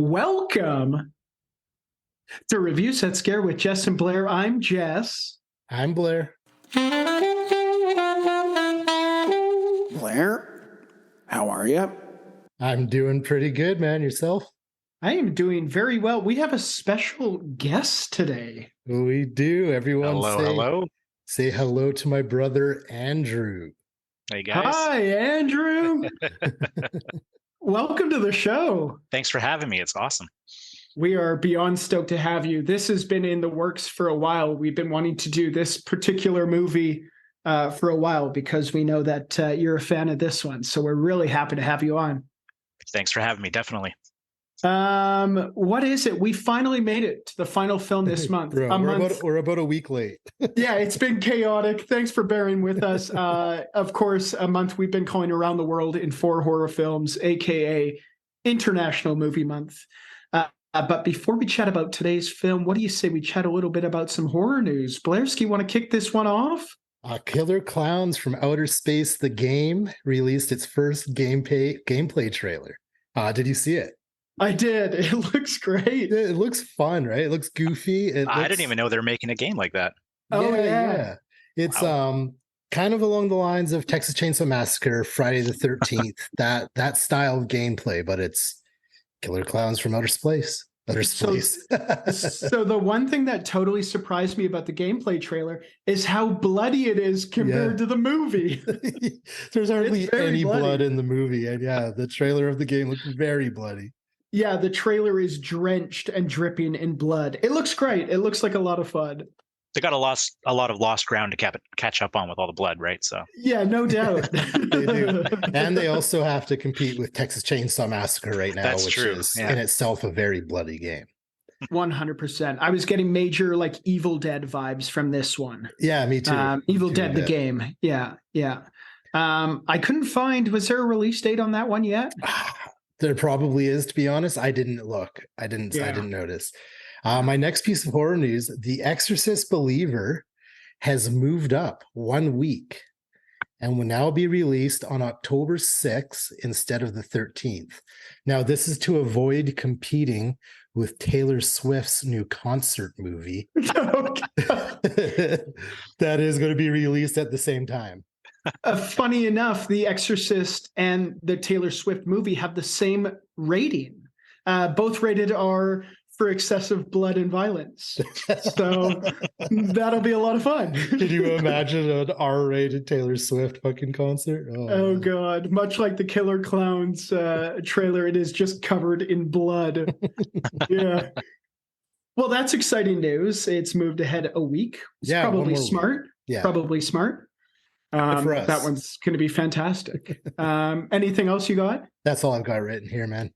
Welcome to Review Set Scare with Jess and Blair. I'm Jess. I'm Blair. Blair, how are you? I'm doing pretty good, man. Yourself? I am doing very well. We have a special guest today. We do. Everyone Hello. Say hello to my brother, Andrew. Hey, guys. Hi, Andrew. Welcome to the show. Thanks for having me. It's awesome. We are beyond stoked to have you. This has been in the works for a while. We've been wanting to do this particular movie for a while because we know that you're a fan of this one. So we're really happy to have you on. Thanks for having me. Definitely. What is it? We finally made it to the final film this month. Bro, we're about a week late. Yeah, it's been chaotic. Thanks for bearing with us. Of course, a month we've been calling Around the World in 4 horror films, aka International Movie Month. But before we chat about today's film, what do you say we chat a little bit about some horror news? Blairski, want to kick this one off? Killer Clowns from Outer Space, the game, released its first gameplay trailer. Did you see it? I did. It looks great. It looks fun, right? It looks goofy. I didn't even know they were making a game like that. Oh, yeah. It's kind of along the lines of Texas Chainsaw Massacre, Friday the 13th, that style of gameplay, but it's Killer Clowns from Outer Space. So the one thing that totally surprised me about the gameplay trailer is how bloody it is compared to the movie. There's hardly any blood in the movie. And yeah, the trailer of the game looks very bloody. Yeah, the trailer is drenched and dripping in blood. It looks great. It looks like a lot of fun. They got a lot of lost ground to catch up on with all the blood, right? So yeah, no doubt. They do. And they also have to compete with Texas Chainsaw Massacre right now, which is in itself a very bloody game. 100%. I was getting major like Evil Dead vibes from this one. Yeah, me too. Evil Dead, the game. Yeah. I couldn't find, was there a release date on that one yet? There probably is, to be honest. I didn't look. I didn't notice. My next piece of horror news, The Exorcist Believer has moved up 1 week and will now be released on October 6th instead of the 13th. Now, this is to avoid competing with Taylor Swift's new concert movie that is going to be released at the same time. Funny enough, The Exorcist and the Taylor Swift movie have the same rating. Both rated R for excessive blood and violence. So that'll be a lot of fun. Can you imagine an R-rated Taylor Swift fucking concert? Oh God. Much like the Killer Clowns trailer, it is just covered in blood. Yeah. Well, that's exciting news. It's moved ahead a week. It's probably smart. Yeah. Probably smart. For us. That one's going to be fantastic. Anything else you got? That's all I've got written here, man.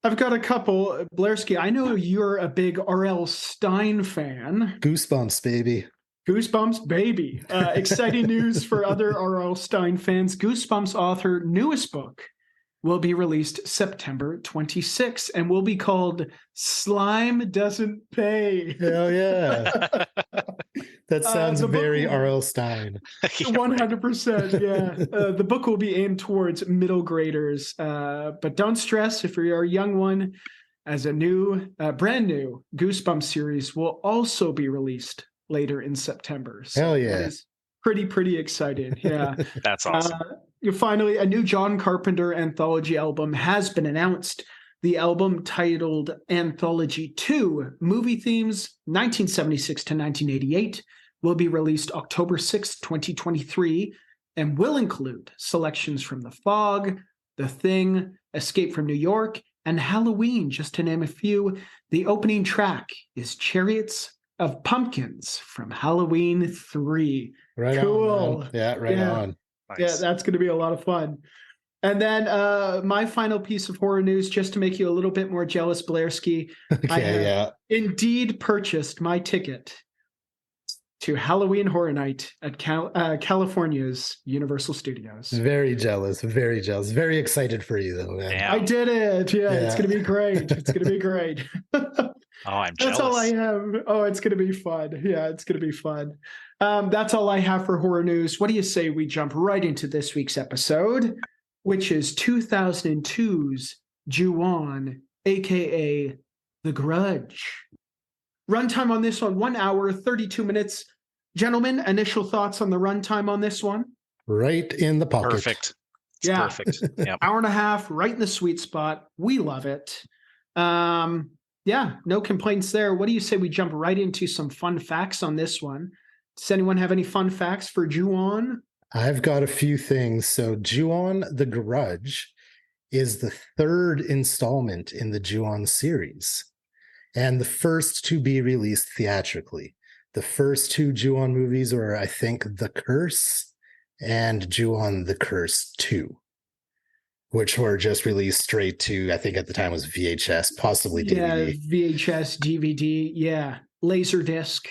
I've got a couple. Blairski, I know you're a big R.L. Stine fan. Goosebumps, baby. Goosebumps, baby. Exciting news for other R.L. Stine fans. Goosebumps author newest book will be released September 26th and will be called Slime Doesn't Pay. Hell yeah. That sounds very R.L. Stine. 100%, yeah. The book will be aimed towards middle graders, but don't stress if you're a young one, as a brand new Goosebumps series will also be released later in September. So hell yeah. That is pretty excited. Yeah. That's awesome. Finally, a new John Carpenter anthology album has been announced. The album, titled Anthology 2, Movie Themes 1976 to 1988, will be released October 6, 2023, and will include selections from The Fog, The Thing, Escape from New York, and Halloween, just to name a few. The opening track is Chariots of Pumpkins from Halloween 3. Right cool. On. Yeah, right on. Nice. Yeah, that's going to be a lot of fun. And then my final piece of horror news, just to make you a little bit more jealous, Blairski. I have indeed purchased my ticket to Halloween Horror Night at California's Universal Studios. Very jealous. Very excited for you, though, man. Damn. I did it. Yeah, it's going to be great. It's going to be great. I'm jealous. That's all I have. Oh, it's going to be fun. Yeah, it's going to be fun. That's all I have for horror news. What do you say we jump right into this week's episode, which is 2002's Ju-on aka The Grudge. Runtime on this one, 1 hour, 32 minutes. Gentlemen, initial thoughts on the runtime on this one? Right in the pocket. Perfect. It's Yeah. perfect. Yep. Hour and a half, right in the sweet spot. We love it. Yeah, no complaints there. What do you say we jump right into some fun facts on this one? Does anyone have any fun facts for Ju-on? I've got a few things. So Ju-on the Grudge is the third installment in the Ju-on series and the first to be released theatrically. The first two Ju-on movies were, I think, The Curse and Ju-on the Curse 2, which were just released straight to, I think at the time was VHS, possibly DVD. Yeah, VHS, DVD, yeah. Laserdisc.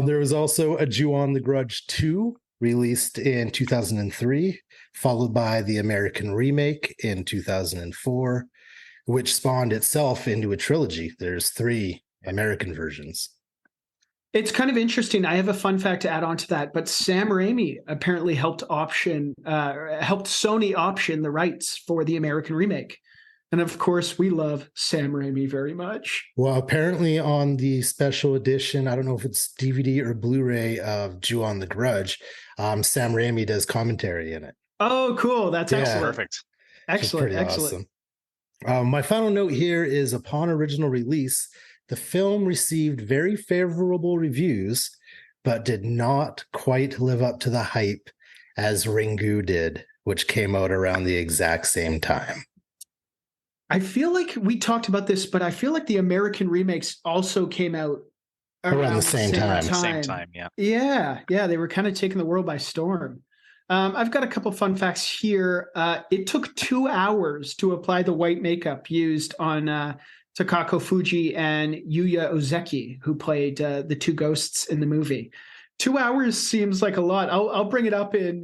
There was also a Ju-on the Grudge 2 released in 2003, followed by the American remake in 2004, which spawned itself into a trilogy. There's 3 American versions. It's kind of interesting. I have a fun fact to add on to that, but Sam Raimi apparently helped Sony option the rights for the American remake. And of course, we love Sam Raimi very much. Well, apparently on the special edition, I don't know if it's DVD or Blu-ray of Ju-on the Grudge, Sam Raimi does commentary in it. Oh, cool. That's excellent. Perfect. Excellent. Excellent. Awesome. My final note here is upon original release, the film received very favorable reviews, but did not quite live up to the hype as Ringu did, which came out around the exact same time. I feel like we talked about this, but I feel like the American remakes also came out around the same time. Same time, yeah. Yeah, they were kind of taking the world by storm. I've got a couple fun facts here. It took 2 hours to apply the white makeup used on Takako Fuji and Yuya Ozeki, who played the 2 ghosts in the movie. 2 hours seems like a lot. I'll bring it up in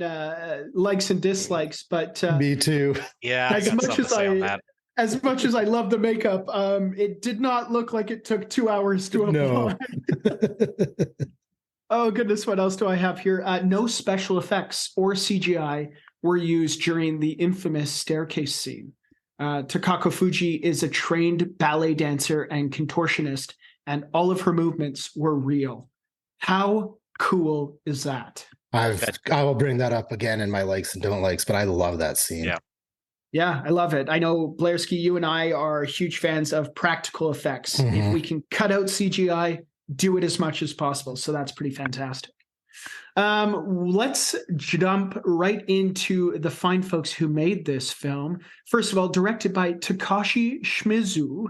likes and dislikes, but me too. Yeah, as much as I love the makeup, it did not look like it took 2 hours to apply. No. Oh, goodness. What else do I have here? No special effects or CGI were used during the infamous staircase scene. Takako Fuji is a trained ballet dancer and contortionist, and all of her movements were real. How cool is that? I will bring that up again in my likes and don't likes, but I love that scene. Yeah, I love it. I know, Blairski, you and I are huge fans of practical effects. Mm-hmm. If we can cut out CGI, do it as much as possible. So that's pretty fantastic. Let's jump right into the fine folks who made this film. First of all, directed by Takashi Shimizu,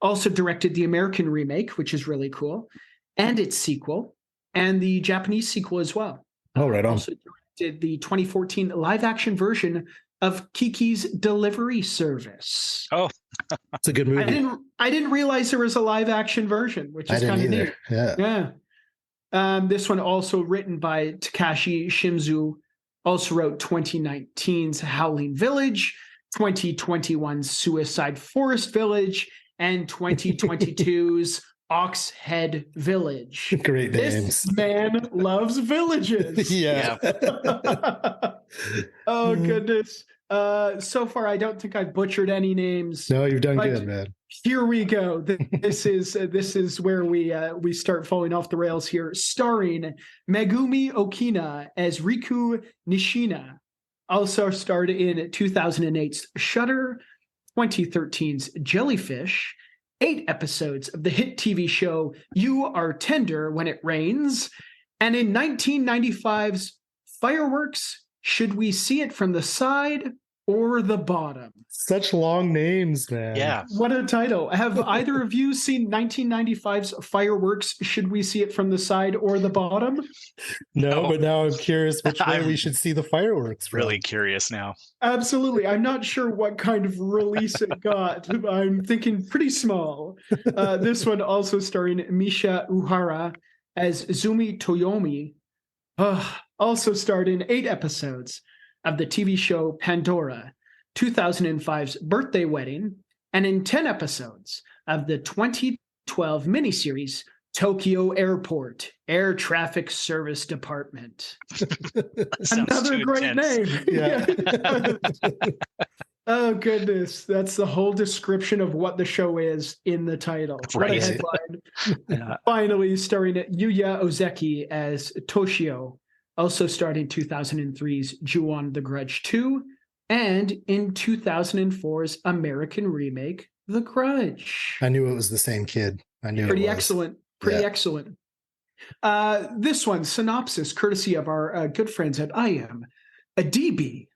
also directed the American remake, which is really cool, and its sequel, and the Japanese sequel as well. Oh, right on. Also directed the 2014 live-action version of Kiki's Delivery Service. Oh, it's a good movie. I didn't realize there was a live-action version, which is kind of neat. Yeah. This one also written by Takashi Shimizu, also wrote 2019's Howling Village, 2021's Suicide Forest Village, and 2022's Oxhead Village. Great names. This man loves villages. Yeah. Oh, goodness. So far, I don't think I've butchered any names. No, you've done good, man. Here we go. This is where we start falling off the rails here. Starring Megumi Okina as Riku Nishina. Also starred in 2008's Shudder, 2013's Jellyfish, 8 episodes of the hit TV show You Are Tender When It Rains, and in 1995's Fireworks, Should We See It From the Side or the Bottom? Such long names, man. Yeah. What a title. Have either of you seen 1995's Fireworks, Should We See It From the Side or the Bottom? No, but now I'm curious which way we should see the fireworks from. Really curious now. Absolutely. I'm not sure what kind of release it got. I'm thinking pretty small. This one also starring Misha Uhara as Zumi Toyomi. Also starred in 8 episodes of the TV show Pandora, 2005's Birthday Wedding, and in 10 episodes of the 2012 miniseries Tokyo Airport Air Traffic Service Department. Another great intense. name. Yeah. Oh goodness, that's the whole description of what the show is in the title. What a Right. headline. Yeah. Finally, starring Yuya Ozeki as Toshio, also starred in 2003's Ju-on the Grudge 2, and in 2004's American remake, The Grudge. I knew it was the same kid. I knew Pretty it was. excellent. Pretty Yeah. excellent. This one, synopsis, courtesy of our good friends at IM. A DB,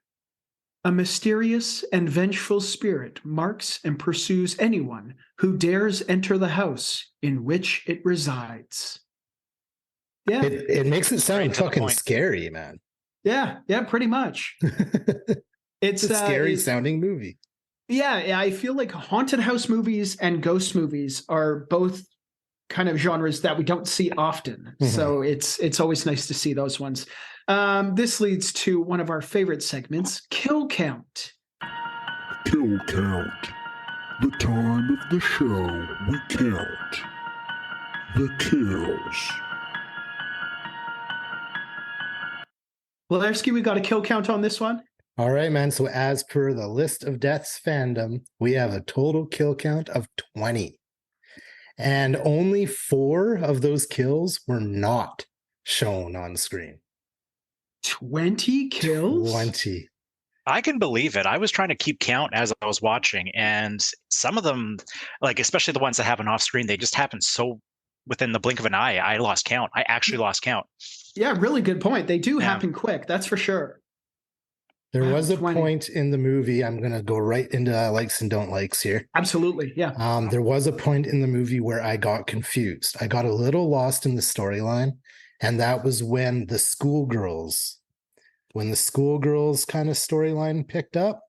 a mysterious and vengeful spirit marks and pursues anyone who dares enter the house in which it resides. Yeah, It makes it Straight sound to the fucking point. scary, man. yeah, pretty much. It's a scary sounding movie. Yeah, I feel like haunted house movies and ghost movies are both kind of genres that we don't see often. Mhm. So it's always nice to see those ones. This leads to one of our favorite segments, Kill Count. Kill count. The time of the show we count the kills. Blairski, we got a kill count on this one. All right, man. So as per the List of Deaths fandom, we have a total kill count of 20. And only 4 of those kills were not shown on screen. 20 kills? 20. I can believe it. I was trying to keep count as I was watching, and some of them, like especially the ones that happen off screen, they just happen so within the blink of an eye. I lost count. I actually lost count. Yeah, really good point. They do Yeah. happen quick, that's for sure. There Wow, was a 20. point in the movie. I'm going to go right into likes and don't likes here. Absolutely, yeah. There was a point in the movie where I got confused. I got a little lost in the storyline, and that was when the schoolgirls kind of storyline picked up.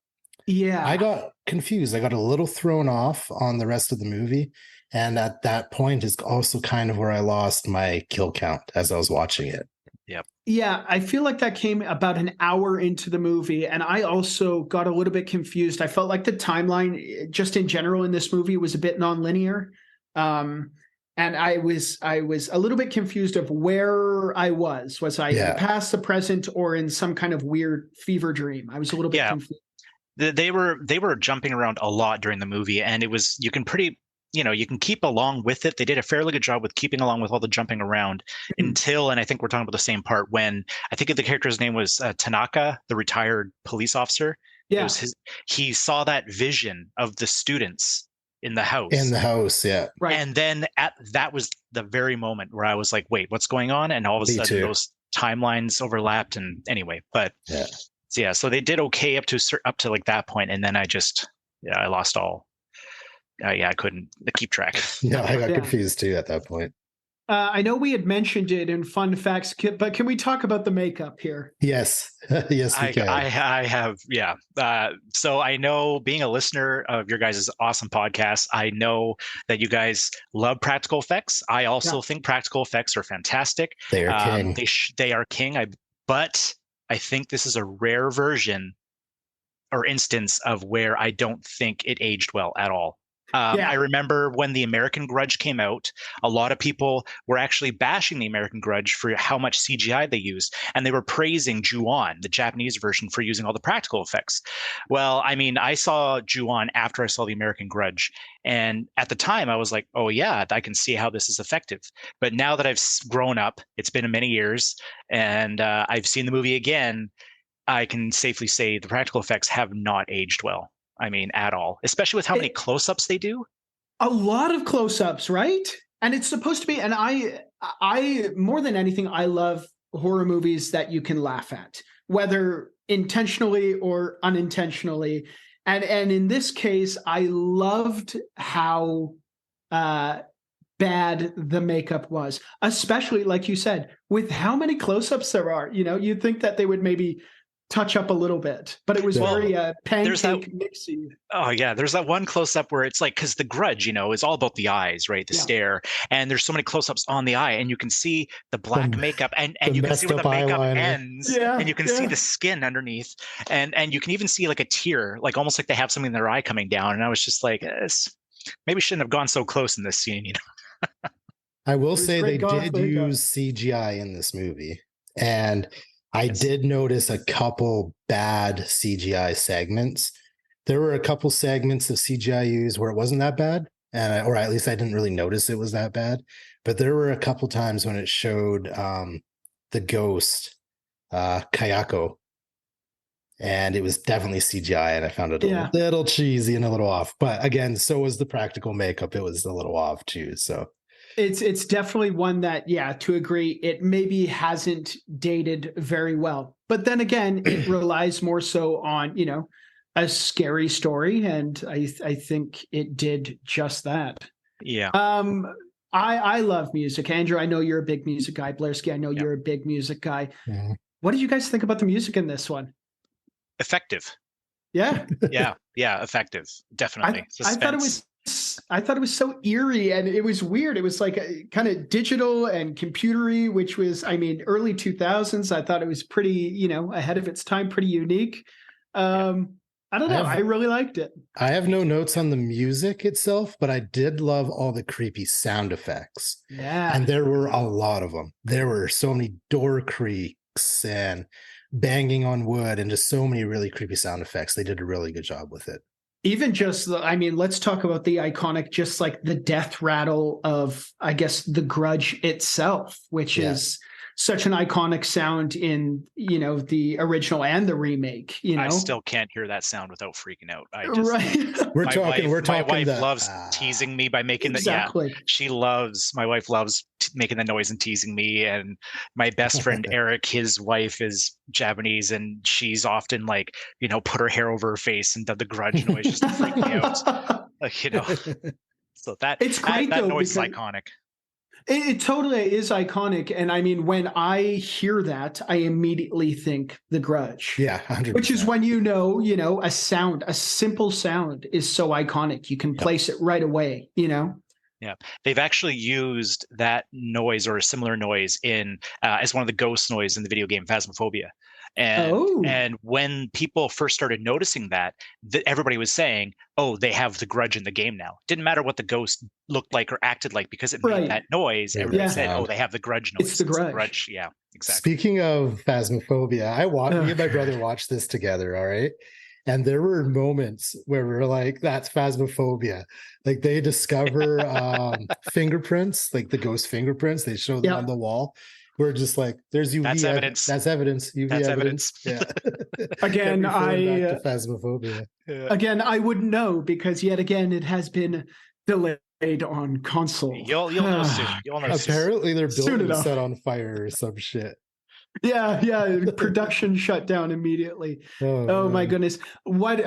Yeah. I got confused. I got a little thrown off on the rest of the movie, and at that point is also kind of where I lost my kill count as I was watching it. Yeah, I feel like that came about an hour into the movie, and I also got a little bit confused. I felt like the timeline, just in general, in this movie was a bit nonlinear, and I was a little bit confused of where I was. Was I in the past, the present, or in some kind of weird fever dream? I was a little bit confused. They were jumping around a lot during the movie, and it was you can keep along with it. They did a fairly good job with keeping along with all the jumping around until, and I think we're talking about the same part, when I think the character's name was Tanaka, the retired police officer. Yeah. It was he saw that vision of the students in the house. In the house, yeah. Right. And then that was the very moment where I was like, wait, what's going on? And all of a sudden those timelines overlapped. And anyway, but so they did okay up to like that point, and then I lost all. I couldn't keep track. Yeah, I got confused too at that point. I know we had mentioned it in fun facts, but can we talk about the makeup here? Yes. Yes, we can. I have, yeah. So I know, being a listener of your guys' awesome podcast, I know that you guys love practical effects. I also think practical effects are fantastic. They are king. They are king. But I think this is a rare version or instance of where I don't think it aged well at all. I remember when the American Grudge came out, a lot of people were actually bashing the American Grudge for how much CGI they used, and they were praising Ju-on, the Japanese version, for using all the practical effects. Well, I mean, I saw Ju-on after I saw the American Grudge, and at the time I was like, oh yeah, I can see how this is effective. But now that I've grown up, it's been many years, and I've seen the movie again, I can safely say the practical effects have not aged well. I mean, at all, especially with how many close-ups they do. A lot of close-ups, right? And it's supposed to be, and I more than anything, I love horror movies that you can laugh at, whether intentionally or unintentionally. And in this case, I loved how bad the makeup was, especially, like you said, with how many close-ups there are. You know, you'd think that they would maybe touch up a little bit, but it was very pancake mixy. Oh yeah, there's that one close up where it's like, because the Grudge, is all about the eyes, right? The stare, and there's so many close ups on the eye, and you can see the black makeup, and you can see where the makeup ends, and you can see the skin underneath, and you can even see like a tear, like almost like they have something in their eye coming down. And I was just like, maybe shouldn't have gone so close in this scene, I will say they did use CGI in this movie, and I did notice a couple bad CGI segments There were a couple segments of CGI used where it wasn't that bad, or at least I didn't really notice it was that bad. But there were a couple times when it showed the ghost, Kayako, and it was definitely CGI, and I found it a little cheesy and a little off. But again, so was the practical makeup; it was a little off too. So it's definitely one that, to agree, it maybe hasn't dated very well. But then again, it relies more so on a scary story, and I think it did just that. Yeah. I love music. Andrew, I know you're a big music guy. Blairski, I know you're a big music guy. Mhm. What did you guys think about the music in this one? Effective. Yeah. Yeah, effective. Definitely. I thought it was so eerie, and it was weird. It was like a kind of digital and computery, which was, early 2000s. I thought it was pretty, ahead of its time, pretty unique. I don't know. I really liked it. I have no notes on the music itself, but I did love all the creepy sound effects. Yeah. And there were a lot of them. There were so many door creaks and banging on wood and just so many really creepy sound effects. They did a really good job with it. Even just let's talk about the iconic, just like the death rattle of, I guess, the Grudge itself, which is such an iconic sound in, the original and the remake. I still can't hear that sound without freaking out. We're talking. My wife loves teasing me by making exactly. My wife loves making the noise and teasing me. And my best friend Eric, his wife is Japanese, and she's often put her hair over her face and done the Grudge noise just to freak me out. So it's great, that noise is iconic. It totally is iconic. And when I hear that, I immediately think the Grudge. Yeah, 100%. Which is when a simple sound is so iconic. You can place it right away, Yeah, they've actually used that noise or a similar noise in as one of the ghost noise in the video game Phasmophobia. And when people first started noticing that, everybody was saying, "Oh, they have the Grudge in the game now." Didn't matter what the ghost looked like or acted like, because it made that noise. Everybody said, "Oh, they have the Grudge noise." It's the Grudge. Yeah, exactly. Speaking of Phasmophobia, me and my brother watched this together. All right. And there were moments where we were like, that's Phasmophobia. Like they discover fingerprints, like the ghost fingerprints. They show them on the wall. We're just like, there's UV evidence. That's evidence. UV That's evidence. Yeah. Again, back to Phasmophobia. Again, I wouldn't know, because yet again, it has been delayed on console. You'll know soon. Apparently, their building was set on fire or some shit. Yeah. Production shut down immediately. Oh my goodness. What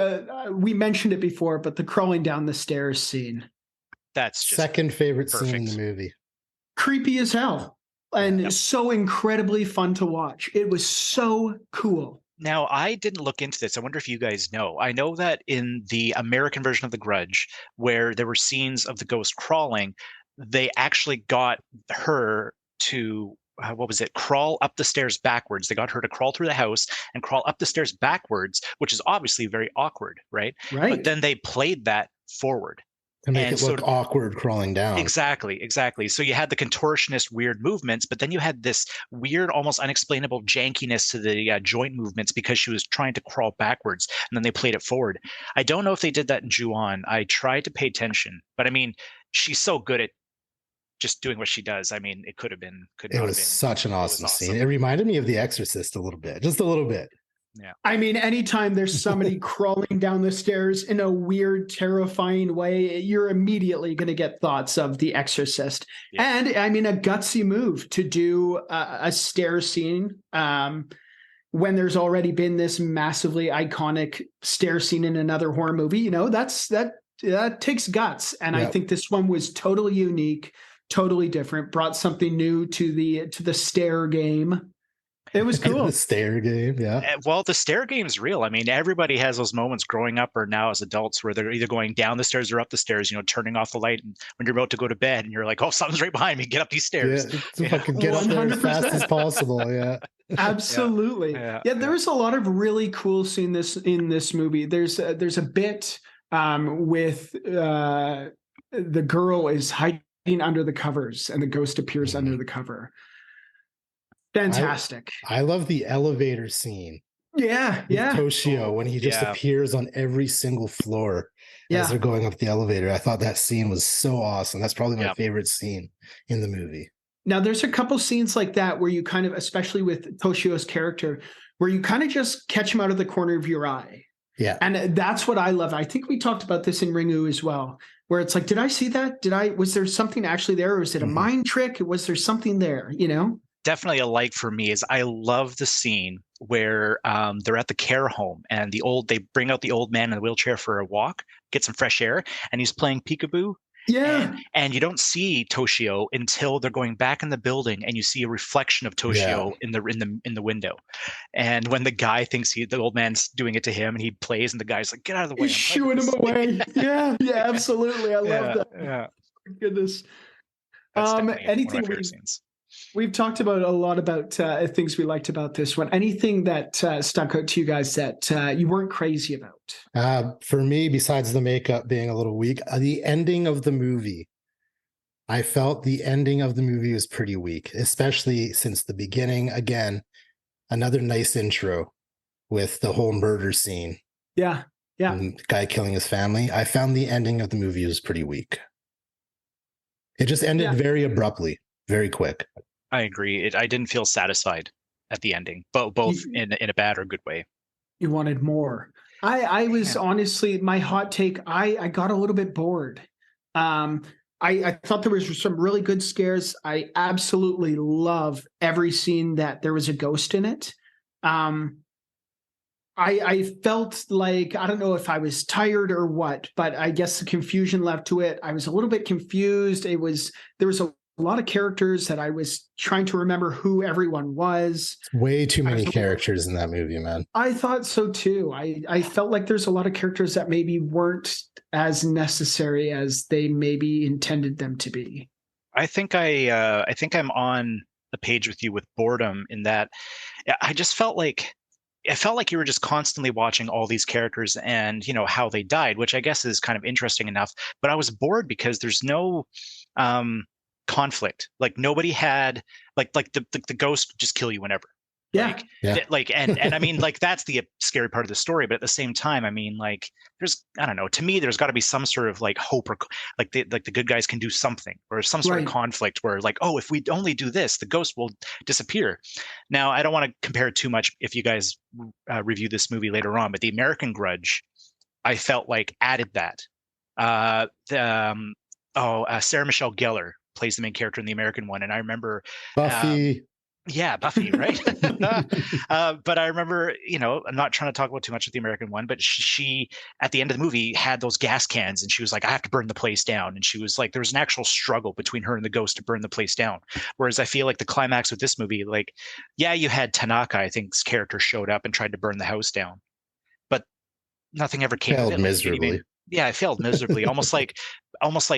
we mentioned it before, but the crawling down the stairs scene. That's just second favorite perfect. scene in the movie. Creepy as hell. And so incredibly fun to watch. It was so cool. Now, I didn't look into this. I wonder if you guys know. I know that in the American version of The Grudge, where there were scenes of the ghost crawling, they actually got her to crawl up the stairs backwards. They got her to crawl through the house and crawl up the stairs backwards, which is obviously very awkward, right? But then they played that forward to make it look awkward crawling down. Exactly. So you had the contortionist weird movements, but then you had this weird, almost unexplainable jankiness to the joint movements, because she was trying to crawl backwards, and then they played it forward. I don't know if they did that in Ju-On. I tried to pay attention, but she's so good at just doing what she does. It could have been. It was such an awesome scene. It reminded me of The Exorcist a little bit, just a little bit. Yeah. Anytime there's somebody crawling down the stairs in a weird, terrifying way, you're immediately going to get thoughts of The Exorcist. Yeah. And a gutsy move to do a stair scene when there's already been this massively iconic stair scene in another horror movie. That takes guts. And I think this one was totally unique, totally different, brought something new to the Stair Game. It was cool. The Stair Game, yeah. Well, the Stair Game is real. Everybody has those moments growing up or now as adults where they're either going down the stairs or up the stairs, turning off the light, and when you're about to go to bed and you're like, oh, something's right behind me, get up these stairs. Yeah, fucking get up there as fast as possible. Yeah. Absolutely. Yeah, there's a lot of really cool scenes in this movie. There's a bit with the girl is hiding under the covers and the ghost appears under the cover. Fantastic. I love the elevator scene Yeah, with yeah, Toshio when he just Yeah. appears on every single floor as they're yeah. going up the elevator. I thought that scene was so awesome. That's probably my Yeah. favorite scene in the movie. Now, there's a couple scenes like that where you kind of, especially with Toshio's character, where you kind of just catch him out of the corner of your eye. Yeah. And that's what I love. I think we talked about this in Ringu as well, where it's like, did I see that? Was there something actually there? Or was it a mind trick? Was there something there, you know? Definitely a like for me is I love the scene where they're at the care home and they bring out the old man in a wheelchair for a walk, get some fresh air, and he's playing peekaboo. Yeah. And you don't see Toshio until they're going back in the building, and you see a reflection of Toshio in the window. And when the guy thinks the old man's doing it to him, and he plays, and the guy's like, "Get out of the way!" He's shooing him away. Yeah, yeah, absolutely. I love that. Yeah, Goodness. that's definitely one of Anything my favorite scenes. we've talked about a lot about things we liked about this one. Anything that stuck out to you guys that you weren't crazy about? For me, besides the makeup being a little weak, the ending of the movie. I felt the ending of the movie was pretty weak, especially since the beginning. Again, another nice intro with the whole murder scene. Yeah, yeah. And the guy killing his family. I found the ending of the movie was pretty weak. It just ended very abruptly, very quick. I agree. I didn't feel satisfied at the ending, both in a bad or good way. You wanted more. I was honestly, my hot take, I got a little bit bored. I thought there was some really good scares. I absolutely love every scene that there was a ghost in it. I felt like, I don't know if I was tired or what, but I guess the confusion left to it. I was a little bit confused. There was a lot of characters that I was trying to remember who everyone was. Way too many characters in that movie, man. I thought so too. I felt like there's a lot of characters that maybe weren't as necessary as they maybe intended them to be. I think I'm on the page with you with boredom in that I felt like you were just constantly watching all these characters and how they died, which I guess is kind of interesting enough. But I was bored because there's no conflict. Like nobody had like the ghost would just kill you whenever. Yeah. And I mean, like that's the scary part of the story. But at the same time, I mean, like I don't know. To me, there's got to be some sort of like hope or like the good guys can do something or some sort of conflict where like, oh, if we only do this, the ghost will disappear. Now, I don't want to compare too much if you guys review this movie later on, but the American Grudge, I felt like added that. Sarah Michelle Gellar plays the main character in the American one, and I remember Buffy. Yeah, Buffy, right? But I remember, I'm not trying to talk about too much of the American one, but she at the end of the movie had those gas cans and she was like, I have to burn the place down. And she was like, there was an actual struggle between her and the ghost to burn the place down. Whereas I feel like the climax of this movie, like, yeah, you had Tanaka, I think's character showed up and tried to burn the house down, but nothing ever came of it. Miserably. Yeah, I failed miserably. almost like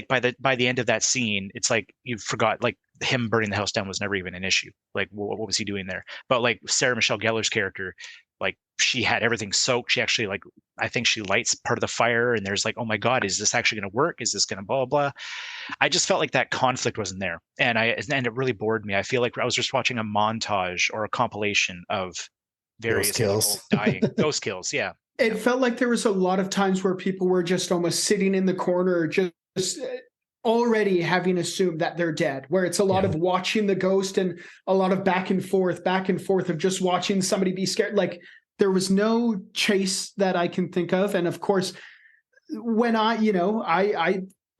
by the end of that scene, it's like you forgot like him burning the house down was never even an issue. Like what was he doing there? But like Sarah Michelle Gellar's character, like she had everything soaked. She actually like I think she lights part of the fire and there's like, oh my God, is this actually going to work? Is this going to blah, blah, blah? I just felt like that conflict wasn't there. And it really bored me. I feel like I was just watching a montage or a compilation of various kills. people dying. Those kills. Yeah. It felt like there was a lot of times where people were just almost sitting in the corner, just already having assumed that they're dead, where it's a lot of watching the ghost and a lot of back and forth of just watching somebody be scared. Like there was no chase that I can think of. And of course, when I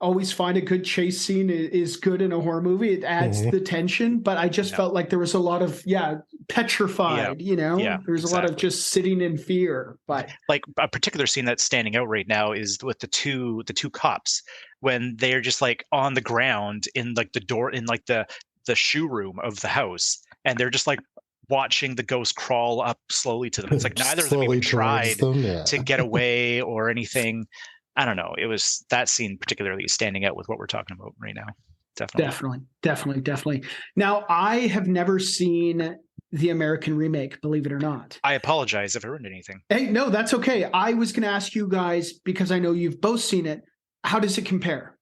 always find a good chase scene is good in a horror movie. It adds the tension, but I just felt like there was a lot of, petrified, there was a lot of just sitting in fear. But like a particular scene that's standing out right now is with the two cops when they're just like on the ground in like the door in like the shoe room of the house. And they're just like watching the ghost crawl up slowly to them. It's like neither of them even tried to get away or anything. I don't know. It was that scene particularly standing out with what we're talking about right now. Definitely. Now, I have never seen the American remake, believe it or not. I apologize if I ruined anything. Hey, no, that's okay. I was going to ask you guys, because I know you've both seen it, how does it compare?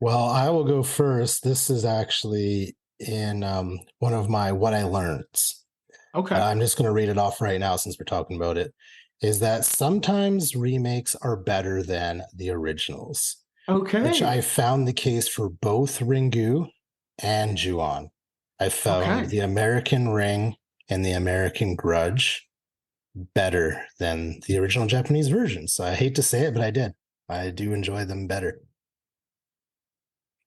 Well, I will go first. This is actually in one of my What I Learned. Okay. I'm just going to read it off right now since we're talking about it, is that sometimes remakes are better than the originals, which I Okay. found the case for both Ringu and Ju-on. I found Okay. the American Ring and the American Grudge better than the original Japanese version. So I hate to say it, but I did. I do enjoy them better.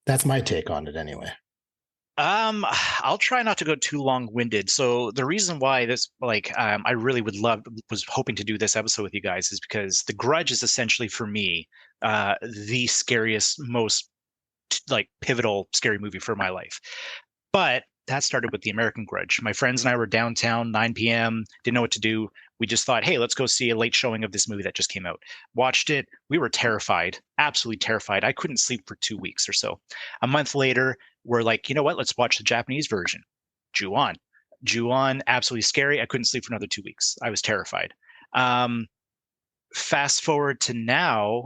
That's my take on it anyway. I'll try not to go too long-winded. So the reason why this, I really was hoping to do this episode with you guys is because The Grudge is essentially for me, the scariest, most pivotal scary movie for my life. But that started with the American Grudge. My friends and I were downtown, 9 p.m., didn't know what to do. We just thought, hey, let's go see a late showing of this movie that just came out. Watched it. We were terrified, absolutely terrified. I couldn't sleep for 2 weeks or so. A month later, we're like, you know what? Let's watch the Japanese version. Ju-on. Ju-on, absolutely scary. I couldn't sleep for another 2 weeks. I was terrified. Fast forward to now,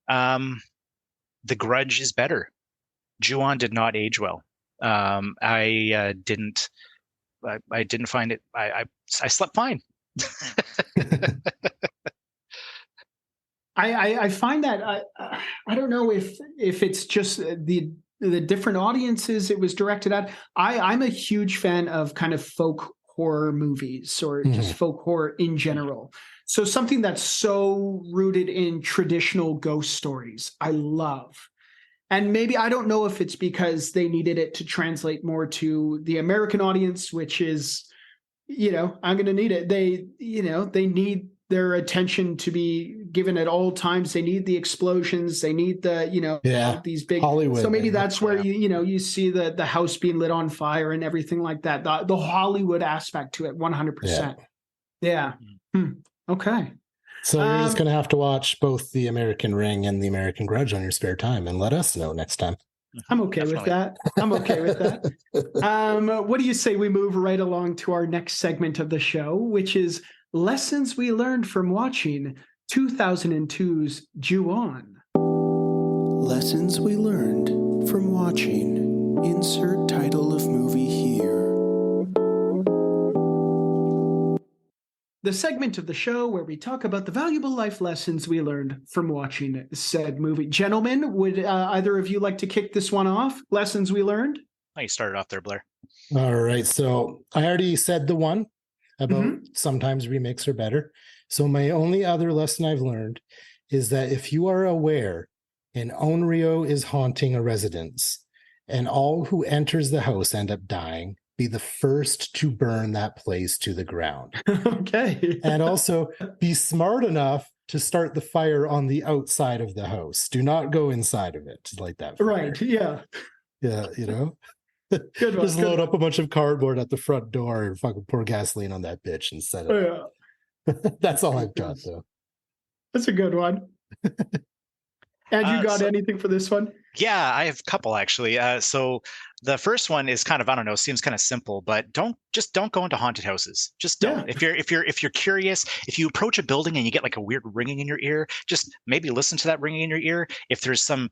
The Grudge is better. Ju-on did not age well. I didn't find it. I slept fine. I find that I don't know if it's just the different audiences it was directed at. I'm a huge fan of kind of folk horror movies or just folk horror in general. So something that's so rooted in traditional ghost stories, I love. And maybe I don't know if it's because they needed it to translate more to the American audience, which is, I'm going to need it. They need their attention to be given at all times. They need the explosions. They need the, these big Hollywood. So maybe that's where you see the house being lit on fire and everything like that. The Hollywood aspect to it, 100%. Yeah. Okay. So you're just going to have to watch both the American Ring and the American Grudge on your spare time and let us know next time. I'm okay with that. I'm okay with that. What do you say we move right along to our next segment of the show, which is lessons we learned from watching 2002's Ju-on. Lessons we learned from watching. Insert title of movie here. The segment of the show where we talk about the valuable life lessons we learned from watching said movie. Gentlemen, would either of you like to kick this one off? Lessons we learned? Oh, you started off there, Blair. All right. So I already said the one about sometimes remakes are better. So my only other lesson I've learned is that if you are aware an Onryo is haunting a residence and all who enters the house end up dying, be the first to burn that place to the ground. Okay. And also be smart enough to start the fire on the outside of the house. Do not go inside of it to light that fire. Right. Yeah. Yeah. Good one. Just load up a bunch of cardboard at the front door and fucking pour gasoline on that bitch and set it up. That's all I've got, though. That's a good one. And you got anything for this one? Yeah, I have a couple actually. So the first one is kind of, I don't know, seems kind of simple, but don't go into haunted houses. Just don't. Yeah. If you're curious, if you approach a building and you get like a weird ringing in your ear, just maybe listen to that ringing in your ear. If there's some,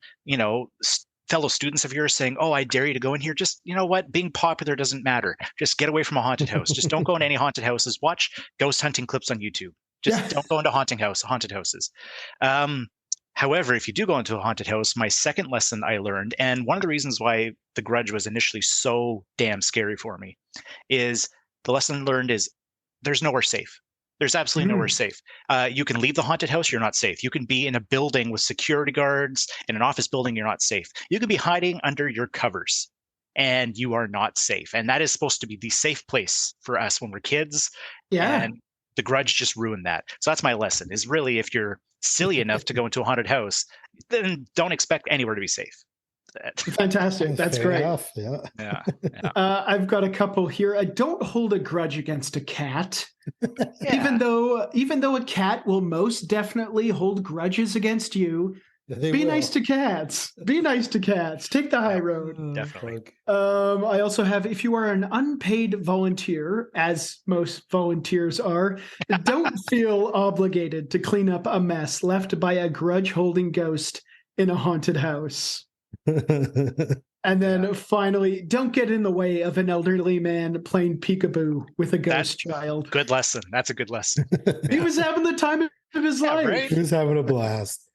fellow students of yours saying, "Oh, I dare you to go in here," just, you know what, being popular doesn't matter. Just get away from a haunted house. Just don't go in any haunted houses. Watch ghost hunting clips on YouTube. Just don't go into haunted houses. However, if you do go into a haunted house, my second lesson I learned, and one of the reasons why The Grudge was initially so damn scary for me, is the lesson learned is there's nowhere safe. There's absolutely nowhere safe. You can leave the haunted house, you're not safe. You can be in a building with security guards, in an office building, you're not safe. You can be hiding under your covers, and you are not safe. And that is supposed to be the safe place for us when we're kids. Yeah. And The Grudge just ruined that. So that's my lesson, is really, if you're silly enough to go into a haunted house, then don't expect anywhere to be safe. Fantastic. That's Fair great. enough. Yeah. I've got a couple here. Don't hold a grudge against a cat. Yeah. Even though a cat will most definitely hold grudges against you, be nice to cats. Be nice to cats. Take the high road. Definitely. I also have, if you are an unpaid volunteer, as most volunteers are, don't feel obligated to clean up a mess left by a grudge-holding ghost in a haunted house. And then finally, don't get in the way of an elderly man playing peekaboo with a ghost child. Good lesson. That's a good lesson. He was having the time of his life. Right? He was having a blast.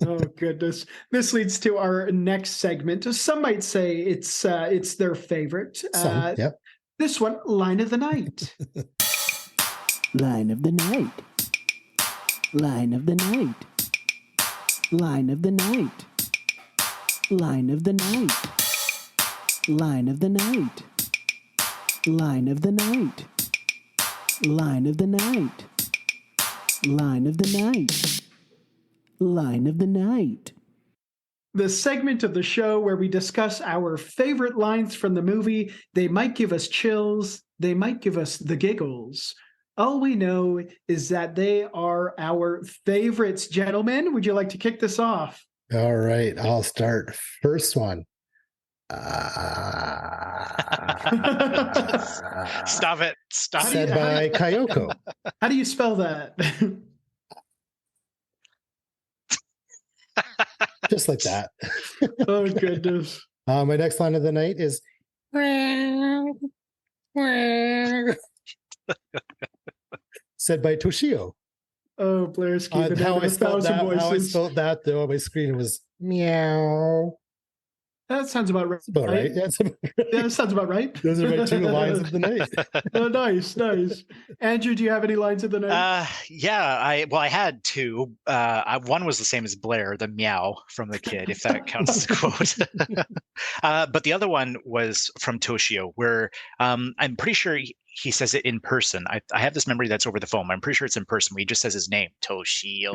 Oh goodness! This leads to our next segment. Some might say it's their favorite. Yep. This one, line of the night. Line of the night. Line of the night. Line of the night. Line of the night. Line of the night. Line of the night. Line of the night. Line of the night. Line of the night. The segment of the show where we discuss our favorite lines from the movie. They might give us chills. They might give us the giggles. All we know is that they are our favorites. Gentlemen, would you like to kick this off? All right, I'll start. First one. Stop it. Stop Said it. by Kayoko. How do you spell that? Just like that. Oh, goodness. My next line of the night is said by Toshio. Oh, Blair's keeping it How in I a spelled thousand that, how I voices. spelled that though on my screen was meow. That sounds about right. That's about right. That's about right. Yeah, that sounds about right. Those are my two lines of the night. Oh, nice. Andrew, do you have any lines of the night? I had two. One was the same as Blair, the meow from the kid, if that counts as a quote. But the other one was from Toshio, where I'm pretty sure he says it in person. I have this memory that's over the phone. I'm pretty sure it's in person. Where he just says his name, Toshio.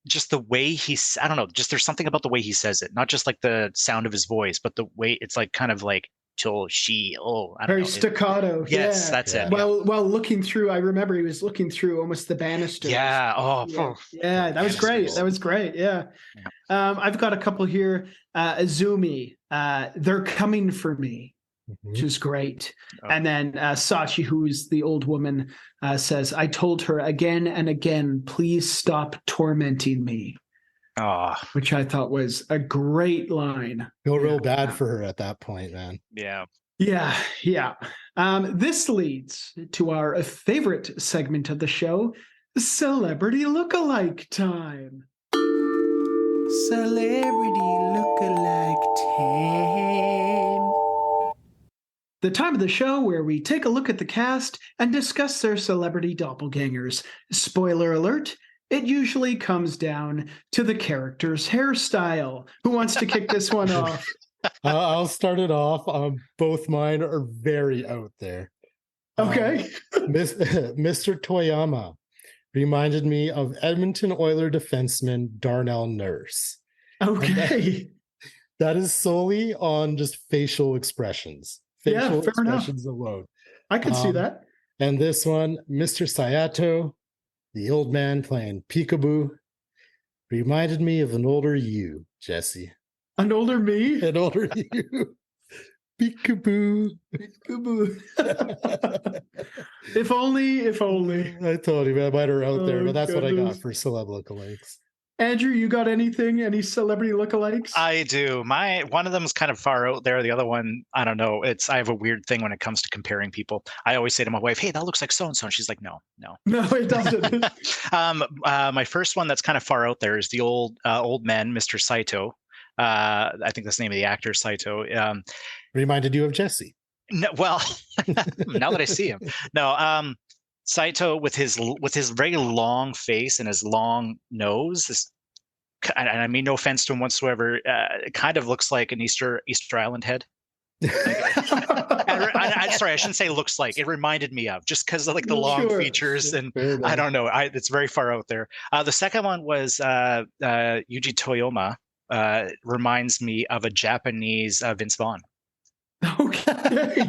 Just the way he's, I don't know, just there's something about the way he says it, not just like the sound of his voice, but the way it's like kind of like Toshio. I don't Very know. staccato. Yes, yeah. that's it. While looking through, I remember he was looking through almost the banisters. Yeah. Oh, yeah. That was great. That was great. Yeah. I've got a couple here. Azumi, they're coming for me. Which is great. Oh. And then Sachi, who's the old woman, says, I told her again and again, please stop tormenting me. Oh. Which I thought was a great line. Feel real bad for her at that point, man. Yeah. Yeah. This leads to our favorite segment of the show, Celebrity Lookalike Time. Celebrity Lookalike Time. The time of the show where we take a look at the cast and discuss their celebrity doppelgangers. Spoiler alert, it usually comes down to the character's hairstyle. Who wants to kick this one off? I'll start it off. Both mine are very out there. Okay. Mr. Toyama reminded me of Edmonton Oiler defenseman Darnell Nurse. Okay. That is solely on just facial expressions. Facial expressions alone. I could see that. And this one, Mr. Sayato, the old man playing Peekaboo, reminded me of an older you, Jesse. An older me? An older you. Peekaboo. Peekaboo. If only. I told you, man, mine are out there, but that's what I got for celeb lookalikes. Andrew, you got anything? Any celebrity lookalikes? I do. One of them is kind of far out there. The other one, I don't know. I have a weird thing when it comes to comparing people. I always say to my wife, "Hey, that looks like so and so," and she's like, "No, no, it doesn't." My first one that's kind of far out there is the old man, Mr. Saito. I think that's the name of the actor, Saito. Reminded you of Jesse. No, well, now that I see him, no. Saito with his very long face and his long nose, and I mean no offense to him whatsoever, it kind of looks like an Easter Island head. Sorry, I shouldn't say looks like. It reminded me of, just because of like the long features, and I don't know. It's very far out there. The second one was Yuji Toyoma. Reminds me of a Japanese Vince Vaughn. Okay.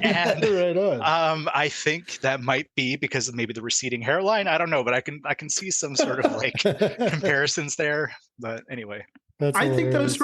And right on. I think that might be because of maybe the receding hairline. I don't know, but I can see some sort of like comparisons there. But anyway, I think those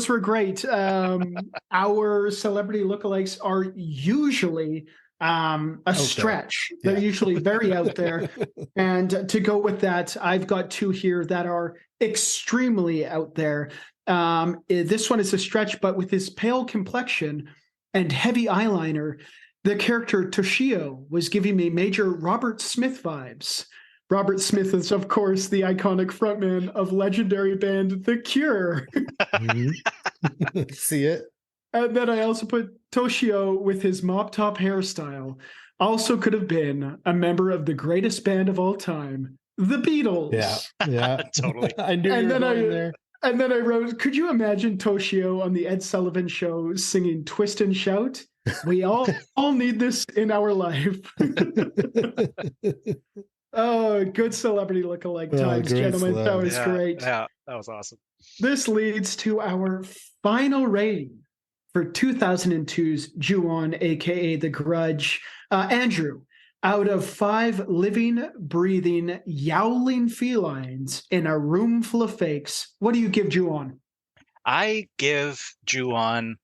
were great. Our celebrity lookalikes are usually a stretch. They're usually very out there. And to go with that, I've got two here that are extremely out there. This one is a stretch, but with his pale complexion and heavy eyeliner, the character Toshio was giving me major Robert Smith vibes. Robert Smith is, of course, the iconic frontman of legendary band The Cure. See it? And then I also put Toshio with his mop top hairstyle. Also could have been a member of the greatest band of all time, The Beatles. Yeah. Totally. I knew you were going there. And then I wrote, could you imagine Toshio on the Ed Sullivan Show singing Twist and Shout? We all need this in our life. Oh, good celebrity lookalike times, gentlemen. That was great. Yeah, that was awesome. This leads to our final rating for 2002's Ju-on, aka The Grudge. Andrew, out of 5 living, breathing, yowling felines in a room full of fakes, what do you give Ju-on? I give Ju-on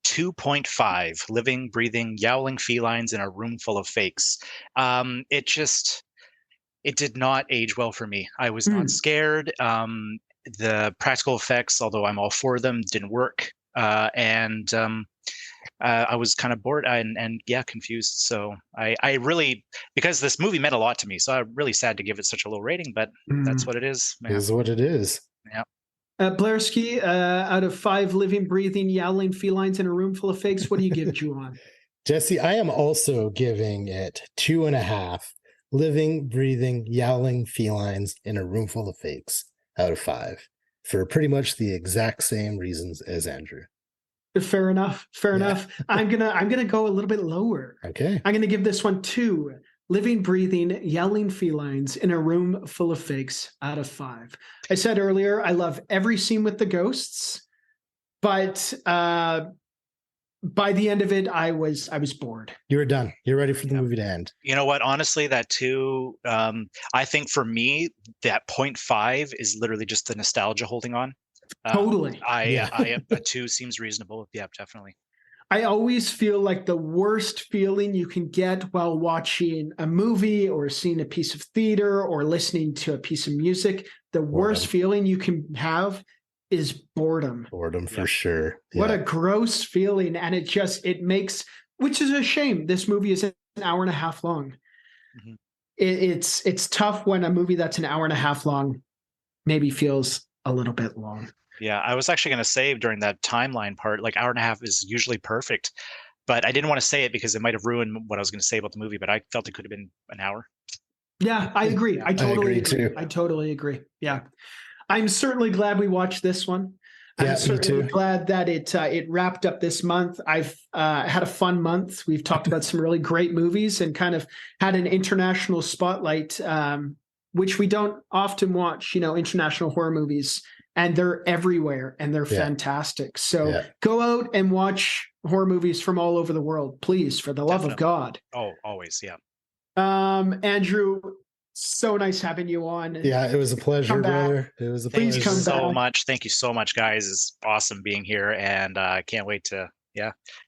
2.5 living, breathing, yowling felines in a room full of fakes. It did not age well for me. I was not scared. The practical effects, although I'm all for them, didn't work. And I was kind of bored and confused. So I really, because this movie meant a lot to me, so I'm really sad to give it such a low rating, but that's what it is. It is what it is. Yeah. Blairski, out of 5 living, breathing, yowling felines in a room full of fakes, what do you give Ju-on? Jesse, I am also giving it 2.5 living, breathing, yowling felines in a room full of fakes out of 5 for pretty much the exact same reasons as Andrew. Fair enough. I'm gonna go a little bit lower. Okay. I'm gonna give this one 2 living, breathing, yelling felines in a room full of fakes out of 5. I said earlier, I love every scene with the ghosts, but by the end of it, I was bored. You were done. You're ready for the movie to end. You know what? Honestly, that 2, I think for me, that 0.5 is literally just the nostalgia holding on. Totally. A 2 seems reasonable. Yeah, definitely. I always feel like the worst feeling you can get while watching a movie or seeing a piece of theater or listening to a piece of music, the worst feeling you can have is boredom. Boredom for sure. What a gross feeling. And it makes, which is a shame. This movie is an hour and a half long. Mm-hmm. It's tough when a movie that's an hour and a half long maybe feels a little bit long. Yeah, I was actually going to say during that timeline part, like hour and a half is usually perfect, but I didn't want to say it because it might have ruined what I was going to say about the movie, but I felt it could have been an hour. Yeah, I agree. I totally agree. Too. I totally agree. Yeah. I'm certainly glad we watched this one. Yeah, I'm certainly glad that it wrapped up this month. I've had a fun month. We've talked about some really great movies and kind of had an international spotlight, which we don't often watch, international horror movies. And they're everywhere and they're fantastic. So go out and watch horror movies from all over the world, please, for the love of God. Oh, always. Yeah. Andrew, so nice having you on. Yeah, it was a pleasure, brother. It was a pleasure. Please come so much. Thank you so much, guys. It's awesome being here. And I can't wait to,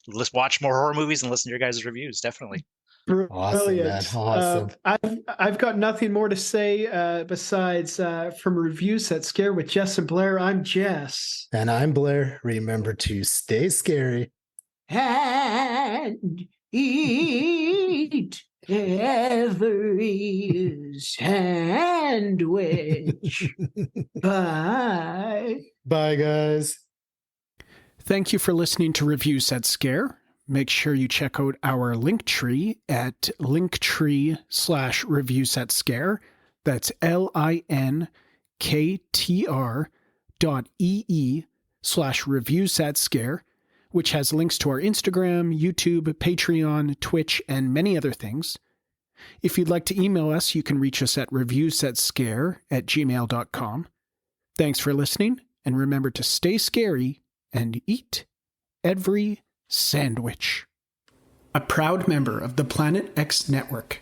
let's watch more horror movies and listen to your guys' reviews. Definitely. Brilliant. Awesome. I've got nothing more to say besides from Reviews That Scare with Jess and Blair. I'm Jess. And I'm Blair. Remember to stay scary. And eat every sandwich. Bye. Bye, guys. Thank you for listening to Reviews That Scare. Make sure you check out our Linktree at linktree/reviewsetscare. That's linktr.ee/reviewsetscare, which has links to our Instagram, YouTube, Patreon, Twitch, and many other things. If you'd like to email us, you can reach us at reviewsetscare@gmail.com. Thanks for listening, and remember to stay scary and eat every sandwich. A proud member of the Planet X Network.